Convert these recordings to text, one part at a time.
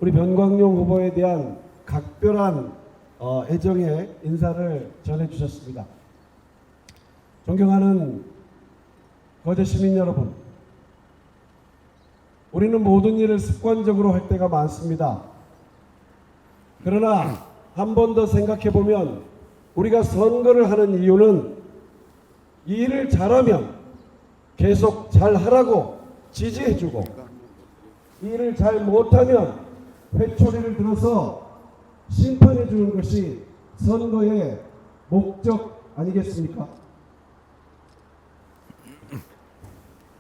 우리 변광용 후보에 대한 각별한 애정의 인사를 전해주셨습니다. 존경하는 거제 시민 여러분, 우리는 모든 일을 습관적으로 할 때가 많습니다. 그러나 한 번 더 생각해 보면 우리가 선거를 하는 이유는 이 일을 잘하면 계속 잘하라고 지지해주고, 이 일을 잘 못하면 회초리를 들어서 심판해 주는 것이 선거의 목적 아니겠습니까?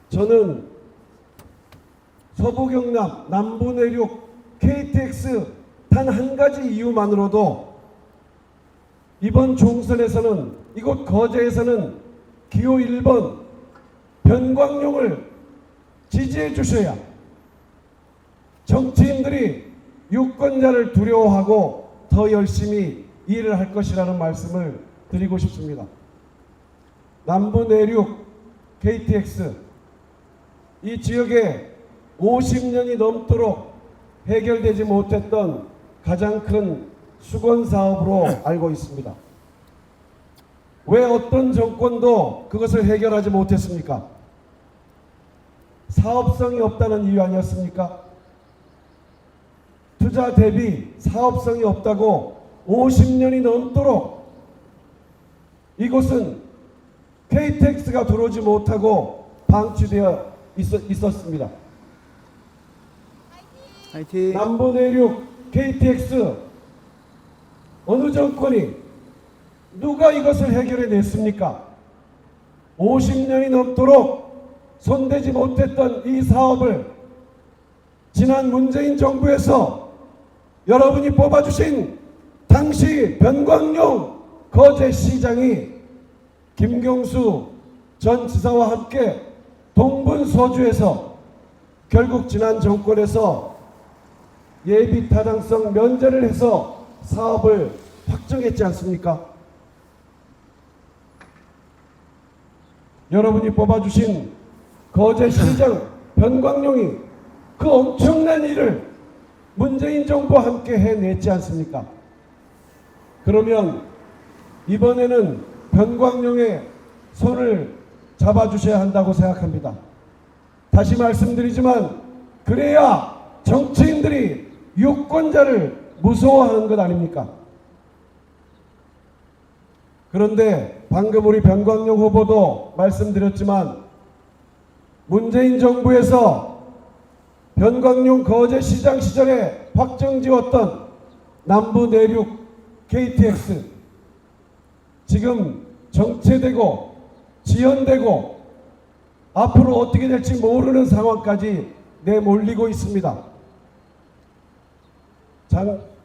저는 서부 경남, 남부 내륙, KTX 단 한 가지 이유만으로도 이번 총선에서는, 이곳 거제에서는 기호 1번 변광용을 지지해 주셔야 정치인들이 유권자를 두려워하고 더 열심히 일을 할 것이라는 말씀을 드리고 싶습니다. 남부 내륙 KTX, 이 지역에 50년이 넘도록 해결되지 못했던 가장 큰 수건 사업으로 알고 있습니다. 왜 어떤 정권도 그것을 해결하지 못했습니까? 사업성이 없다는 이유 아니었습니까? 투자 대비 사업성이 없다고 50년이 넘도록 이곳은 KTX가 들어오지 못하고 방치되어 있었습니다. 화이팅! 남부 내륙 KTX 어느 정권이 누가 이것을 해결해 냈습니까? 50년이 넘도록 손대지 못했던 이 사업을 지난 문재인 정부에서 여러분이 뽑아주신 당시 변광용 거제시장이 김경수 전 지사와 함께 동분서주에서 결국 지난 정권에서 예비 타당성 면제를 해서 사업을 확정했지 않습니까? 여러분이 뽑아주신 거제시장 변광용이 그 엄청난 일을 문재인 정부와 함께 해냈지 않습니까? 그러면 이번에는 변광용의 손을 잡아주셔야 한다고 생각합니다. 다시 말씀드리지만 그래야 정치인들이 유권자를 무서워하는 것 아닙니까? 그런데 방금 우리 변광용 후보도 말씀드렸지만 문재인 정부에서 변광용 거제시장 시절에 확정지었던 남부 내륙 KTX 지금 정체되고 지연되고 앞으로 어떻게 될지 모르는 상황까지 내몰리고 있습니다.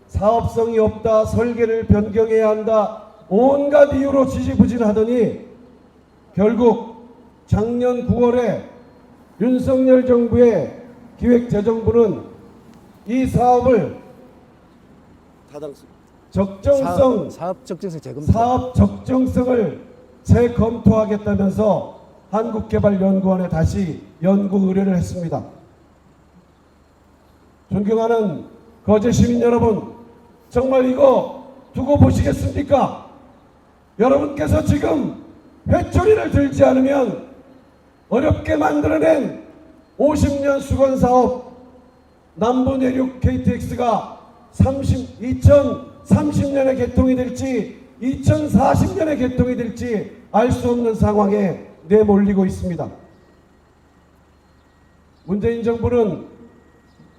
사업성이 없다, 설계를 변경해야 한다, 온갖 이유로 지지부진하더니 결국 작년 9월에 윤석열 정부의 기획재정부는 이 사업을 사업 적정성 사업 적정성을 재검토하겠다면서 한국개발연구원에 다시 연구 의뢰를 했습니다. 존경하는 거제 시민 여러분, 정말 이거 두고 보시겠습니까? 여러분께서 지금 회초리를 들지 않으면 어렵게 만들어낸 50년 수건사업 남부 내륙 KTX가 2030년에 개통이 될지 2040년에 개통이 될지 알 수 없는 상황에 내몰리고 있습니다. 문재인 정부는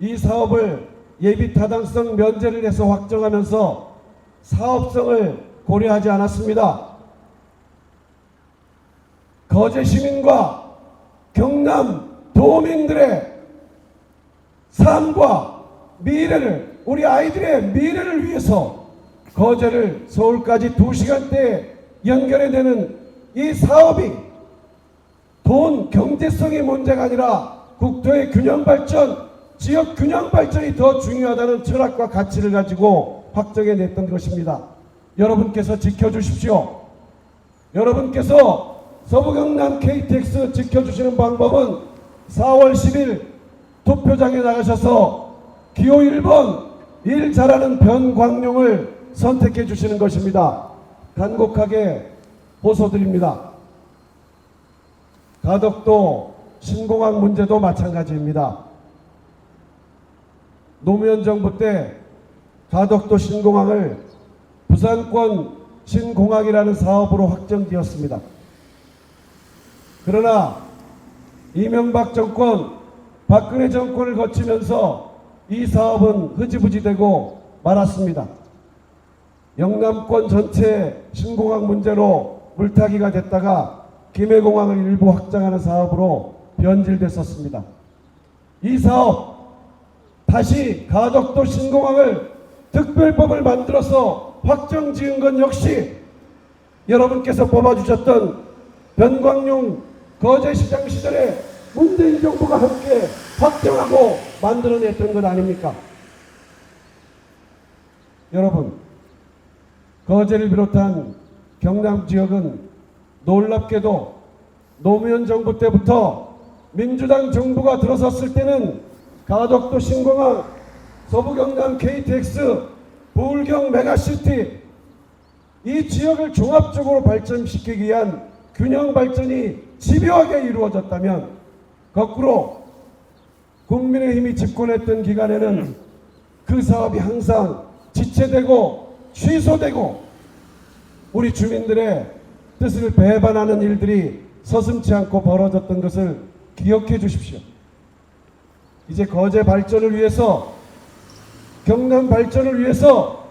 이 사업을 예비 타당성 면제를 해서 확정하면서 사업성을 고려하지 않았습니다. 거제 시민과 경남 도민들의 삶과 미래를, 우리 아이들의 미래를 위해서 거제를 서울까지 2시간대에 연결해내는 이 사업이 돈 경제성의 문제가 아니라 국토의 균형 발전, 지역 균형 발전이 더 중요하다는 철학과 가치를 가지고 확정해냈던 것입니다. 여러분께서 지켜주십시오. 여러분께서 서부경남 KTX 지켜주시는 방법은 4월 10일 투표장에 나가셔서 기호 1번 일 잘하는 변광룡을 선택해 주시는 것입니다. 간곡하게 호소드립니다. 가덕도 신공항 문제도 마찬가지입니다. 노무현 정부 때 가덕도 신공항을 부산권 신공항이라는 사업으로 확정되었습니다. 그러나 이명박 정권, 박근혜 정권을 거치면서 이 사업은 흐지부지되고 말았습니다. 영남권 전체 신공항 문제로 물타기가 됐다가 김해공항을 일부 확장하는 사업으로 변질됐었습니다. 이 사업 다시 가덕도 신공항을 특별법을 만들어서 확정 지은 건 역시 여러분께서 뽑아주셨던 변광룡 거제시장 시절에 문재인 정부가 함께 확정하고 만들어냈던 것 아닙니까? 여러분, 거제를 비롯한 경남 지역은 놀랍게도 노무현 정부 때부터 민주당 정부가 들어섰을 때는 가덕도 신공항, 서부경남 KTX, 부울경 메가시티 이 지역을 종합적으로 발전시키기 위한 균형 발전이 집요하게 이루어졌다면 거꾸로 국민의힘이 집권했던 기간에는 그 사업이 항상 지체되고 취소되고 우리 주민들의 뜻을 배반하는 일들이 서슴지 않고 벌어졌던 것을 기억해 주십시오. 이제 거제 발전을 위해서, 경남 발전을 위해서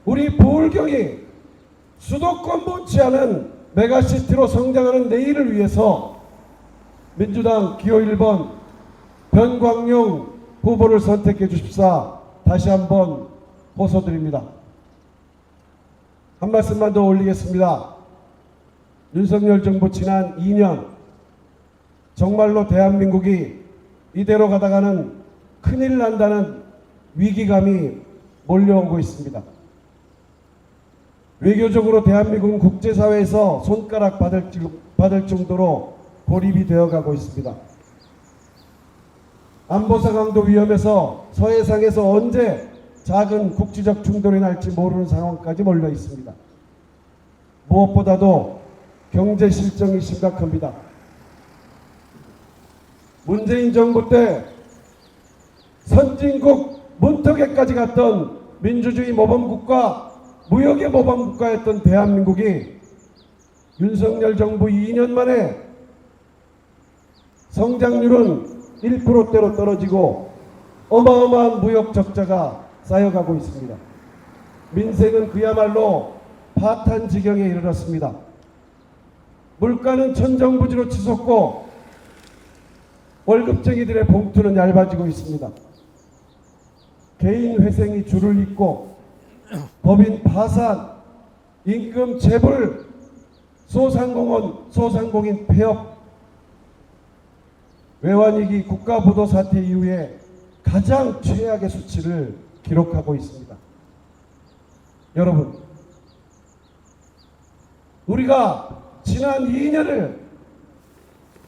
우리 부울경이 수도권 못지않은 메가시티로 성장하는 내일을 위해서 민주당 기호 1번 변광룡 후보를 선택해 주십사 다시 한번 호소드립니다. 한 말씀만 더 올리겠습니다. 윤석열 정부 지난 2년 정말로 대한민국이 이대로 가다가는 큰일 난다는 위기감이 몰려오고 있습니다. 외교적으로 대한민국은 국제사회에서 손가락 받을 정도로 고립이 되어가고 있습니다. 안보상황도 위험해서 서해상에서 언제 작은 국지적 충돌이 날지 모르는 상황까지 몰려 있습니다. 무엇보다도 경제 실정이 심각합니다. 문재인 정부 때 선진국 문턱에까지 갔던 민주주의 모범국가, 무역의 모범국가였던 대한민국이 윤석열 정부 2년 만에 성장률은 1%대로 떨어지고 어마어마한 무역 적자가 쌓여가고 있습니다. 민생은 그야말로 파탄 지경에 이르렀습니다. 물가는 천정부지로 치솟고 월급쟁이들의 봉투는 얇아지고 있습니다. 개인 회생이 줄을 잇고 법인 파산, 임금 체불, 소상공인 폐업, 외환위기 국가부도 사태 이후에 가장 최악의 수치를 기록하고 있습니다. 여러분, 우리가 지난 2년을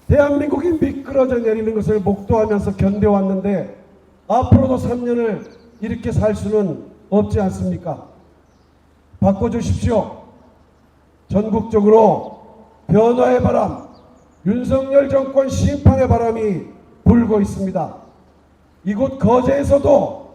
대한민국이 미끄러져 내리는 것을 목도하면서 견뎌왔는데 앞으로도 3년을 이렇게 살 수는 없지 않습니까? 바꿔주십시오. 전국적으로 변화의 바람, 윤석열 정권 심판의 바람이 불고 있습니다. 이곳 거제에서도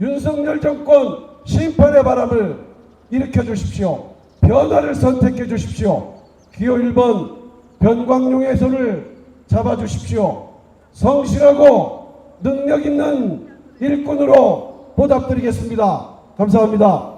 윤석열 정권 심판의 바람을 일으켜 주십시오. 변화를 선택해 주십시오. 기호 1번 변광룡의 손을 잡아주십시오. 성실하고 능력 있는 일꾼으로 보답드리겠습니다. 감사합니다.